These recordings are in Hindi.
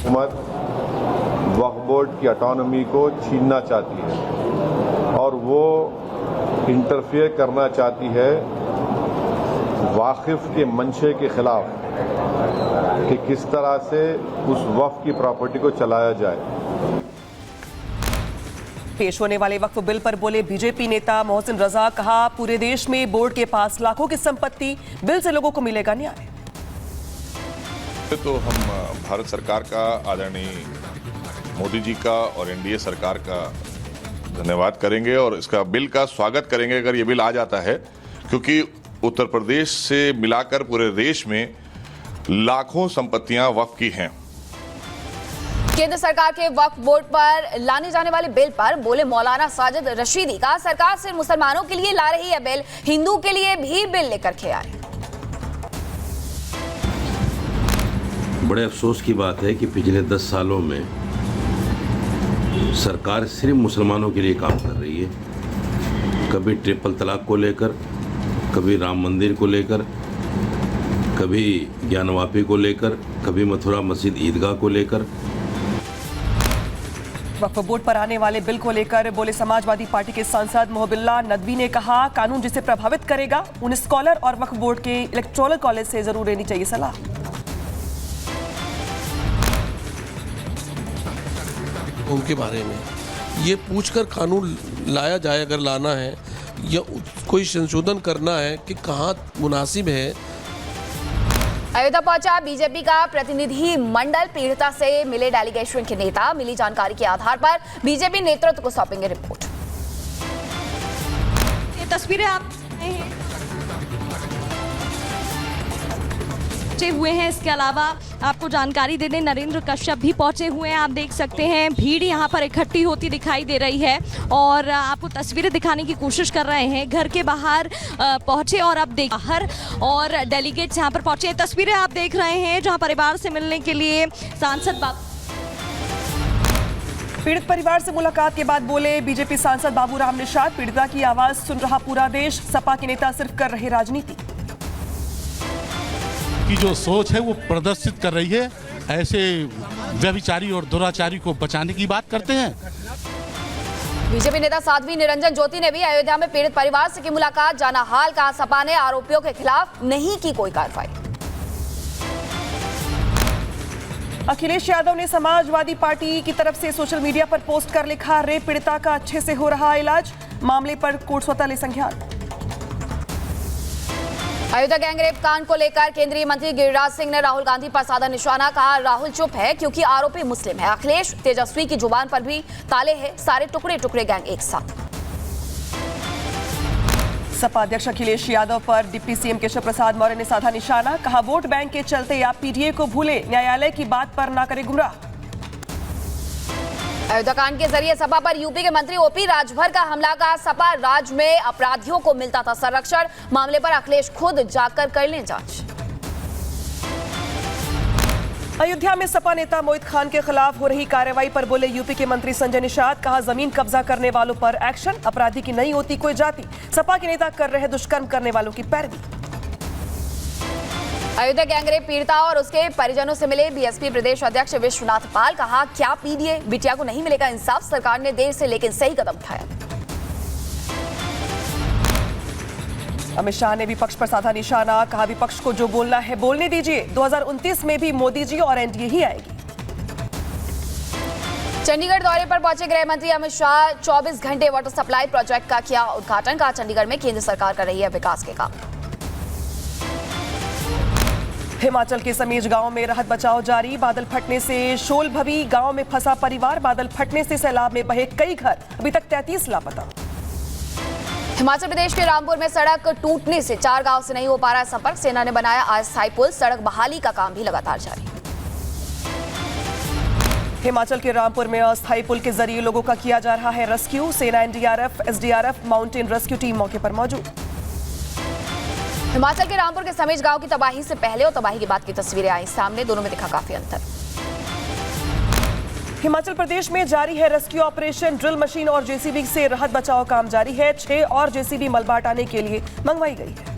हुकूमत वक्फ बोर्ड की ऑटोनॉमी को छीनना चाहती है और वो इंटरफेयर करना चाहती है वाकिफ के मंशे के खिलाफ कि किस तरह से उस वक्फ की प्रॉपर्टी को चलाया जाए। पेश होने वाले वक्फ बिल पर बोले बीजेपी नेता मोहसिन रजा, कहा पूरे देश में बोर्ड के पास लाखों की संपत्ति, बिल से लोगों को मिलेगा न्याय। तो हम भारत सरकार का, आदरणीय मोदी जी का और एनडीए सरकार का धन्यवाद करेंगे और इसका बिल का स्वागत करेंगे अगर ये बिल आ जाता है, क्योंकि उत्तर प्रदेश से मिलाकर पूरे देश में लाखों संपत्तियां वक्फ की हैं। केंद्र सरकार के वक्फ बोर्ड पर लाने जाने वाले बिल पर बोले मौलाना साजिद रशीदी, का सरकार सिर्फ मुसलमानों के लिए ला रही है बिल, हिंदू के लिए भी बिल लेकर के आए। बड़े अफसोस की बात है कि पिछले 10 सालों में सरकार सिर्फ मुसलमानों के लिए काम कर रही है। कभी ट्रिपल तलाक को लेकर, कभी राम मंदिर को लेकर, कभी ज्ञानवापी को लेकर, कभी मथुरा मस्जिद ईदगाह को लेकर। वक्फ बोर्ड पर आने वाले बिल को लेकर बोले समाजवादी पार्टी के सांसद मोहबिल्ला नदवी ने कहा, कानून जिसे प्रभावित करेगा उन स्कॉलर और वक्फ बोर्ड के इलेक्टोरल कॉलेज से जरूर लेनी चाहिए सलाह। उनके बारे में ये पूछकर कानून लाया जाए, अगर लाना है या कोई संशोधन करना है कि कहाँ मुनासिब है। अयोध्या पहुंचा बीजेपी का प्रतिनिधि मंडल, पीड़िता से मिले डेलीगेशन के नेता, मिली जानकारी के आधार पर बीजेपी नेतृत्व को सौंपेंगे रिपोर्ट। ये तस्वीरें आप हुए हैं, इसके अलावा आपको जानकारी दे दें नरेंद्र कश्यप भी पहुंचे हुए हैं। आप देख सकते हैं भीड़ यहाँ पर इकट्ठी होती दिखाई दे रही है और आपको तस्वीरें दिखाने की कोशिश कर रहे हैं। घर के बाहर पहुंचे और अब देख बाहर और डेलीगेट्स यहाँ पर पहुंचे। तस्वीरें आप देख रहे हैं जहाँ परिवार से मिलने के लिए सांसद पीड़ित परिवार से मुलाकात के बाद बोले बीजेपी सांसद बाबूराम निषाद, पीड़िता की आवाज सुन रहा पूरा देश, सपा के नेता सिर्फ कर रहे राजनीति। की जो सोच है वो प्रदर्शित कर रही है, ऐसे व्यभिचारी और दुराचारी को बचाने की बात करते हैं। बीजेपी नेता साध्वी निरंजन ज्योति ने भी अयोध्या में पीड़ित परिवार से की मुलाकात, जाना हाल, कहा सपा ने आरोपियों के खिलाफ नहीं की कोई कार्रवाई। अखिलेश यादव ने समाजवादी पार्टी की तरफ से सोशल मीडिया पर पोस्ट कर लिखा, रेप पीड़िता का अच्छे से हो रहा इलाज, मामले पर कोर्ट स्वतः ले संज्ञान। अयोध्या गैंगरेप कांड को लेकर केंद्रीय मंत्री गिरिराज सिंह ने राहुल गांधी पर साधा निशाना, कहा राहुल चुप है क्योंकि आरोपी मुस्लिम है। अखिलेश तेजस्वी की जुबान पर भी ताले हैं, सारे टुकड़े टुकड़े गैंग एक साथ। सपा अध्यक्ष अखिलेश यादव पर डिप्टी सीएम केशव प्रसाद मौर्य ने साधा निशाना, कहा वोट बैंक के चलते आप पीडीए को भूले, न्यायालय की बात पर ना करे गुमराह। अयोध्या कांड के जरिए सपा पर यूपी के मंत्री ओपी राजभर का हमला, का सपा राज में अपराधियों को मिलता था संरक्षण, मामले पर अखिलेश खुद जाकर कर लें जांच। अयोध्या में सपा नेता मोहित खान के खिलाफ हो रही कार्रवाई पर बोले यूपी के मंत्री संजय निषाद, कहा जमीन कब्जा करने वालों पर एक्शन, अपराधी की नहीं होती कोई जाति, सपा के नेता कर रहे दुष्कर्म करने वालों की पैरवी। अयोध्या गैंगरेप पीड़िता और उसके परिजनों से मिले बीएसपी प्रदेश अध्यक्ष विश्वनाथ पाल, कहा क्या पीडीए बिटिया को नहीं मिलेगा इंसाफ, सरकार ने देर से लेकिन सही कदम उठाया। अमित शाह ने विपक्ष पर साधा निशाना, कहा विपक्ष को जो बोलना है बोलने दीजिए, 2029 में भी मोदी जी और एनडीए ही आएगी। चंडीगढ़ दौरे पर पहुंचे गृह मंत्री अमित शाह, 24 घंटे वाटर सप्लाई प्रोजेक्ट का किया उद्घाटन, कहा चंडीगढ़ में केंद्र सरकार कर रही है विकास के काम। हिमाचल के समीज गांव में राहत बचाव जारी, बादल फटने से शोलभवी गांव में फंसा परिवार, बादल फटने से सैलाब में बहे कई घर, अभी तक 33 लापता। हिमाचल प्रदेश के रामपुर में सड़क टूटने से 4 गांव से नहीं हो पा रहा है संपर्क, सेना ने बनाया अस्थायी पुल, सड़क बहाली का काम भी लगातार जारी। हिमाचल के रामपुर में अस्थायी पुल के जरिए लोगों का किया जा रहा है रेस्क्यू, सेना, NDRF, SDRF, mountain rescue team मौके पर मौजूद। हिमाचल के रामपुर के समीज गांव की तबाही से पहले और तबाही के बाद की तस्वीरें आई सामने, दोनों में दिखा काफी अंतर। हिमाचल प्रदेश में जारी है रेस्क्यू ऑपरेशन, ड्रिल मशीन और जेसीबी से राहत बचाव काम जारी है, 6 और जेसीबी मलबा हटाने के लिए मंगवाई गई है।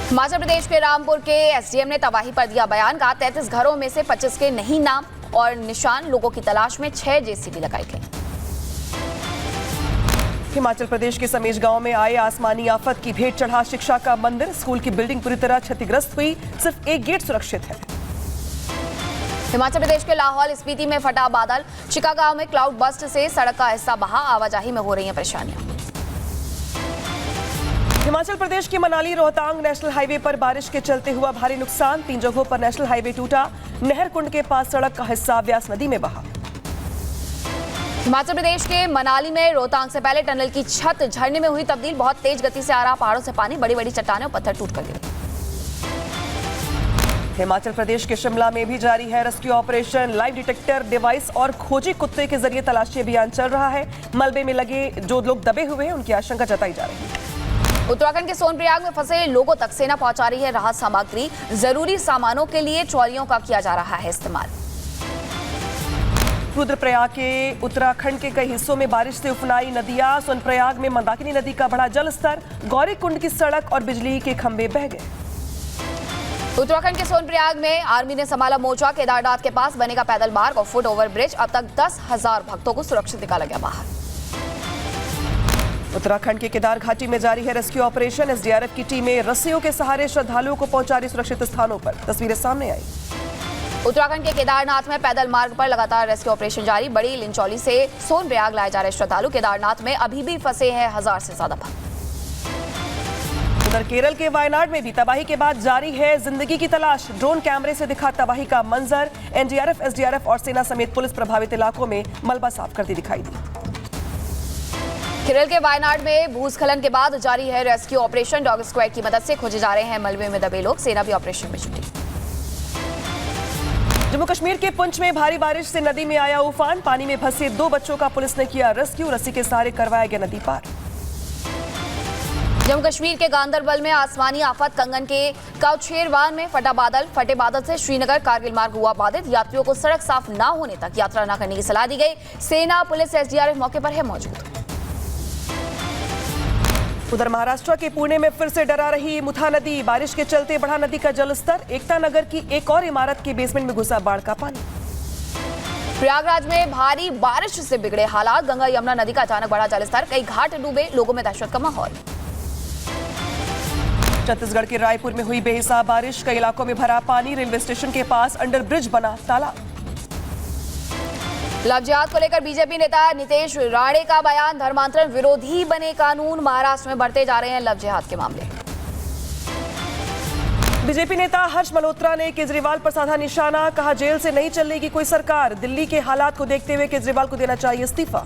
हिमाचल प्रदेश के रामपुर के एसडीएम ने तबाही पर दिया बयान। कहा 33 घरों में से 25 के नहीं नाम और निशान। लोगों की तलाश में 6 जेसीबी लगाई गई। हिमाचल प्रदेश के समेज गांव में आए आसमानी आफत की भेंट चढ़ा शिक्षा का मंदिर। स्कूल की बिल्डिंग पूरी तरह क्षतिग्रस्त हुई, सिर्फ एक गेट सुरक्षित है। हिमाचल प्रदेश के लाहौल स्पीति में फटा बादल। चिका गांव में क्लाउड बस्ट से सड़क का हिस्सा बहा। आवाजाही में हो रही हैं परेशानियां। हिमाचल प्रदेश की मनाली रोहतांग नेशनल हाईवे पर बारिश के चलते हुआ भारी नुकसान। 3 जगहों पर नेशनल हाईवे टूटा। नहर कुंड के पास सड़क का हिस्सा व्यास नदी में बहा। हिमाचल प्रदेश के मनाली में रोहतांग से पहले टनल की छत झरने में हुई तब्दील। बहुत तेज गति से आ रहा पहाड़ों से पानी। बड़ी बड़ी चट्टानें और पत्थर टूट कर गिरे। हिमाचल प्रदेश के शिमला में भी जारी है rescue operation. Live detector device और खोजी कुत्ते के जरिए तलाशी अभियान चल रहा है। मलबे में लगे जो लोग दबे हुए हैं उनकी आशंका जताई जा रही है। उत्तराखंड के सोनप्रयाग में फंसे लोगों तक सेना पहुंचा रही है राहत सामग्री। जरूरी सामानों के लिए ट्रॉलियों का किया जा रहा है इस्तेमाल। रुद्रप्रयाग के उत्तराखंड के कई हिस्सों में बारिश से उफनाई नदियां। सोनप्रयाग में मंदाकिनी नदी का बढ़ा जलस्तर। गौरी कुंड की सड़क और बिजली के खंभे बह गए। उत्तराखंड के सोनप्रयाग में आर्मी ने संभाला मोर्चा। केदारनाथ के पास बनेगा पैदल मार्ग और फुट ओवर ब्रिज। अब तक 10,000 भक्तों को सुरक्षित निकाला गया बाहर। उत्तराखंड के केदार घाटी में जारी है रेस्क्यू ऑपरेशन। एसडीआरएफ की टीमें रस्सियों के सहारे श्रद्धालुओं को पहुंचा रही सुरक्षित स्थानों पर। तस्वीरें सामने आई। उत्तराखंड के केदारनाथ में पैदल मार्ग पर लगातार रेस्क्यू ऑपरेशन जारी। बड़ी लिंचौली से सोनप्रयाग लाए जा रहे श्रद्धालु। केदारनाथ में अभी भी फंसे हैं 1000 से ज्यादा भक्त। उधर केरल के वायनाड में भी तबाही के बाद जारी है जिंदगी की तलाश। ड्रोन कैमरे से दिखा तबाही का मंजर। एनडीआरएफ, एसडीआरएफ और सेना समेत पुलिस प्रभावित इलाकों में मलबा साफ करती दिखाई दी। केरल के वायनाड में भूस्खलन के बाद जारी है रेस्क्यू ऑपरेशन। डॉग स्क्वाड की मदद से खोजे जा रहे हैं मलबे में दबे लोग। सेना भी ऑपरेशन में जुटी। जम्मू कश्मीर के पुंछ में भारी बारिश से नदी में आया उफान। पानी में फंसे 2 बच्चों का पुलिस ने किया रेस्क्यू। रस्सी के सहारे करवाया गया नदी पार। जम्मू कश्मीर के गांदरबल में आसमानी आफत। कंगन के काउचेरवान में फटा बादल। फटे बादल से श्रीनगर कारगिल मार्ग हुआ बाधित। यात्रियों को सड़क साफ न होने तक यात्रा न करने की सलाह दी गई। सेना, पुलिस, एसडीआरएफ मौके पर है मौजूद। उधर महाराष्ट्र के पुणे में फिर से डरा रही मुथा नदी। बारिश के चलते बढ़ा नदी का जलस्तर। एकता नगर की एक और इमारत के बेसमेंट में घुसा बाढ़ का पानी। प्रयागराज में भारी बारिश से बिगड़े हालात। गंगा यमुना नदी का अचानक बढ़ा जलस्तर। कई घाट डूबे। लोगों में दहशत का माहौल। छत्तीसगढ़ के रायपुर में हुई बेहिसाब बारिश। कई इलाकों में भरा पानी। रेलवे स्टेशन के पास अंडर ब्रिज बना तालाब। लव जिहाद को लेकर बीजेपी नेता नितेश राणे का बयान। धर्मांतरण विरोधी बने कानून। महाराष्ट्र में बढ़ते जा रहे हैं लव जिहाद के मामले। बीजेपी नेता हर्ष मल्होत्रा ने केजरीवाल पर साधा निशाना। कहा जेल से नहीं चलेगी कोई सरकार। दिल्ली के हालात को देखते हुए केजरीवाल को देना चाहिए इस्तीफा।